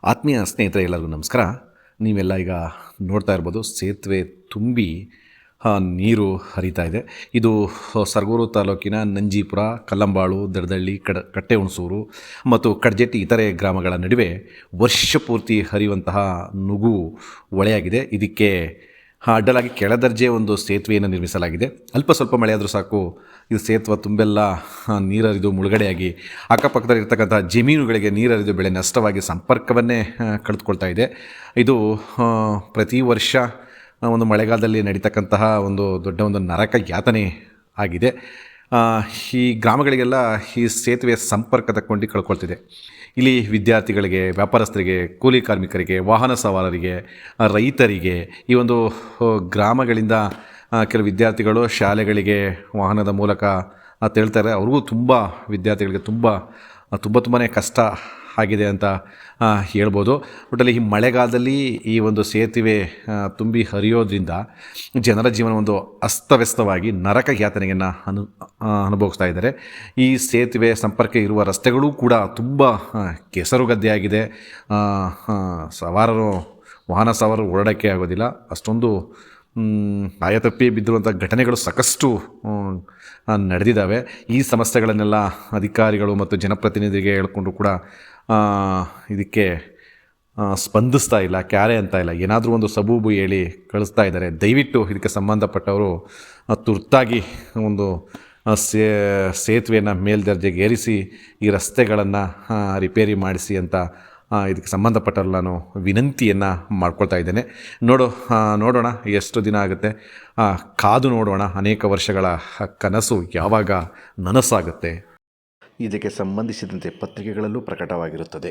ಆತ್ಮೀಯ ಸ್ನೇಹಿತರೆ ಎಲ್ಲರಿಗೂ ನಮಸ್ಕಾರ. ನೀವೆಲ್ಲ ಈಗ ನೋಡ್ತಾ ಇರ್ಬೋದು, ಸೇತುವೆ ತುಂಬಿ ನೀರು ಹರಿತಾ ಇದೆ. ಇದು ಸರಗೂರು ತಾಲೂಕಿನ ನಂಜೀಪುರ, ಕಲ್ಲಂಬಾಳು, ದಡದಳ್ಳಿ, ಕಟ್ಟೆಹುಣಸೂರು ಮತ್ತು ಕಡ್ಜೆಟ್ಟಿ ಇತರೆ ಗ್ರಾಮಗಳ ನಡುವೆ ವರ್ಷಪೂರ್ತಿ ಹರಿಯುವಂತಹ ನುಗು ಹೊಳೆಯಾಗಿದೆ. ಇದಕ್ಕೆ ಅಡ್ಡಲಾಗಿ ಕೆಳದರ್ಜೆ ಒಂದು ಸೇತುವೆಯನ್ನು ನಿರ್ಮಿಸಲಾಗಿದೆ. ಅಲ್ಪ ಸ್ವಲ್ಪ ಮಳೆಯಾದರೂ ಸಾಕು, ಇದು ಸೇತುವೆ ತುಂಬೆಲ್ಲ ನೀರರಿದು ಮುಳುಗಡೆಯಾಗಿ ಅಕ್ಕಪಕ್ಕದಲ್ಲಿರ್ತಕ್ಕಂಥ ಜಮೀನುಗಳಿಗೆ ನೀರರಿದು ಬೆಳೆ ನಷ್ಟವಾಗಿ ಸಂಪರ್ಕವನ್ನೇ ಕಳೆದುಕೊಳ್ತಾ ಇದೆ. ಇದು ಪ್ರತಿ ವರ್ಷ ಒಂದು ಮಳೆಗಾಲದಲ್ಲಿ ನಡೀತಕ್ಕಂತಹ ಒಂದು ದೊಡ್ಡ ಒಂದು ನರಕ ಯಾತನೆ ಆಗಿದೆ. ಈ ಗ್ರಾಮಗಳಿಗೆಲ್ಲ ಈ ಸೇತುವೆ ಸಂಪರ್ಕ ತಕ್ಕೊಂಡು ಕಳ್ಕೊಳ್ತಿದೆ. ಇಲ್ಲಿ ವಿದ್ಯಾರ್ಥಿಗಳಿಗೆ, ವ್ಯಾಪಾರಸ್ಥರಿಗೆ, ಕೂಲಿ ಕಾರ್ಮಿಕರಿಗೆ, ವಾಹನ ಸವಾರರಿಗೆ, ರೈತರಿಗೆ, ಈ ಒಂದು ಗ್ರಾಮಗಳಿಂದ ಕೆಲವು ವಿದ್ಯಾರ್ಥಿಗಳು ಶಾಲೆಗಳಿಗೆ ವಾಹನದ ಮೂಲಕ ತೇಳ್ತಾರೆ. ಅವ್ರಿಗೂ ವಿದ್ಯಾರ್ಥಿಗಳಿಗೆ ತುಂಬಾ ಕಷ್ಟ ಆಗಿದೆ ಅಂತ ಹೇಳ್ಬೋದು. ಒಟ್ಟಲ್ಲಿ ಈ ಮಳೆಗಾಲದಲ್ಲಿ ಈ ಒಂದು ಸೇತುವೆ ತುಂಬಿ ಹರಿಯೋದ್ರಿಂದ ಜನರ ಜೀವನ ಒಂದು ಅಸ್ತವ್ಯಸ್ತವಾಗಿ ನರಕ ಯಾತನೆಯನ್ನು ಅನುಭವಿಸ್ತಾ ಇದ್ದಾರೆ. ಈ ಸೇತುವೆ ಸಂಪರ್ಕ ಇರುವ ರಸ್ತೆಗಳೂ ಕೂಡ ತುಂಬ ಕೆಸರುಗದ್ದೆಯಾಗಿದೆ. ವಾಹನ ಸವಾರರು ಓಡಾಡೋಕ್ಕೆ ಆಗೋದಿಲ್ಲ. ಅಷ್ಟೊಂದು ಆಯತಪ್ಪಿ ಬಿದ್ದಿರುವಂಥ ಘಟನೆಗಳು ಸಾಕಷ್ಟು ನಡೆದಿದ್ದಾವೆ. ಈ ಸಮಸ್ಯೆಗಳನ್ನೆಲ್ಲ ಅಧಿಕಾರಿಗಳು ಮತ್ತು ಜನಪ್ರತಿನಿಧಿಗೆ ಹೇಳ್ಕೊಂಡ್ರು ಕೂಡ ಇದಕ್ಕೆ ಸ್ಪಂದಿಸ್ತಾ ಇಲ್ಲ, ಕ್ಯಾರೆ ಅಂತ ಇಲ್ಲ. ಏನಾದರೂ ಒಂದು ಸಬೂಬು ಹೇಳಿ ಕಳಿಸ್ತಾ ಇದ್ದಾರೆ. ದಯವಿಟ್ಟು ಇದಕ್ಕೆ ಸಂಬಂಧಪಟ್ಟವರು ತುರ್ತಾಗಿ ಒಂದು ಸೇತುವೆಯನ್ನು ಮೇಲ್ದರ್ಜೆಗೆ ಏರಿಸಿ ಈ ರಸ್ತೆಗಳನ್ನು ರಿಪೇರಿ ಮಾಡಿಸಿ ಅಂತ ಇದಕ್ಕೆ ಸಂಬಂಧಪಟ್ಟವ್ರು ನಾನು ವಿನಂತಿಯನ್ನು ಮಾಡ್ಕೊಳ್ತಾ ಇದ್ದೇನೆ. ನೋಡೋಣ ಎಷ್ಟು ದಿನ ಆಗುತ್ತೆ, ಕಾದು ನೋಡೋಣ. ಅನೇಕ ವರ್ಷಗಳ ಕನಸು ಯಾವಾಗ ನನಸಾಗುತ್ತೆ. ಇದಕ್ಕೆ ಸಂಬಂಧಿಸಿದಂತೆ ಪತ್ರಿಕೆಗಳಲ್ಲೂ ಪ್ರಕಟವಾಗಿರುತ್ತದೆ.